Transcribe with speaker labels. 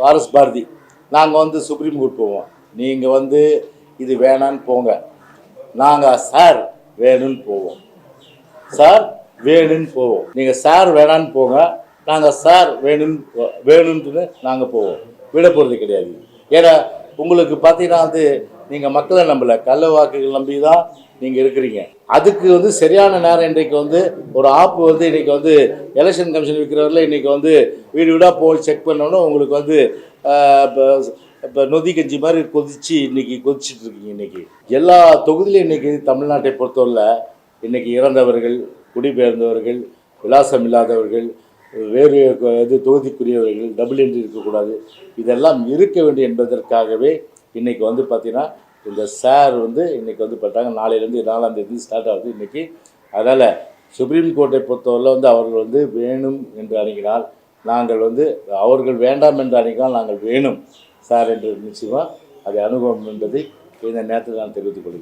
Speaker 1: RS Bharathi நாங்கள் வந்து supreme court போவோம். நீங்கள் வந்து இது வேணான்னு போங்க, நாங்கள் சார் வேணும்னு போவோம். சார் வேணும்னு போவோம். நீங்கள் சார் வேணான்னு போங்க, நாங்கள் சார் வேணும்னு நாங்கள் போவோம். விட போகிறது கிடையாது. ஏன்னா உங்களுக்கு பார்த்தீங்கன்னா வந்து நீங்கள் மக்களை நம்பலை, கள்ள வாக்குகள் நம்பி தான் நீங்கள் இருக்கிறீங்க. அதுக்கு வந்து சரியான நேரம் இன்றைக்கு வந்து ஒரு ஆப் வந்து இன்றைக்கி வந்து எலெக்ஷன் கமிஷன் விற்கிறவரில் இன்றைக்கி வந்து வீடு வீடாக போய் செக் பண்ணோன்னா உங்களுக்கு வந்து இப்போ நொதி கஞ்சி மாதிரி கொதிச்சிட்டு இருக்கீங்க. இன்றைக்கி எல்லா தொகுதியிலும் இன்றைக்கி தமிழ்நாட்டை பொறுத்தவரை இன்றைக்கி இறந்தவர்கள், குடிபெயர்ந்தவர்கள், விலாசம் இல்லாதவர்கள், வேறு தொகுதிக்குரியவர்கள், டபுள் என்ட்ரி இருக்கக்கூடாது, இதெல்லாம் இருக்க வேண்டும் என்பதற்காகவே இன்றைக்கி வந்து பார்த்திங்கன்னா இந்த சார் வந்து இன்றைக்கி வந்து பார்த்தாங்க. நாளையிலேருந்து 4ஆம் தேதி ஸ்டார்ட் ஆகுது இன்றைக்கி. அதனால் சுப்ரீம் கோர்ட்டை பொறுத்தவரை வந்து அவர்கள் வந்து வேணும் என்று அணுகினால் நாங்கள் வந்து, அவர்கள் வேண்டாம் என்று அணுகினால் நாங்கள் வேணும் சார் என்று நிச்சயமாக அதை அனுபவம் என்பதை இந்த நேரத்தில் நான் தெரிவித்துக் கொள்கிறேன்.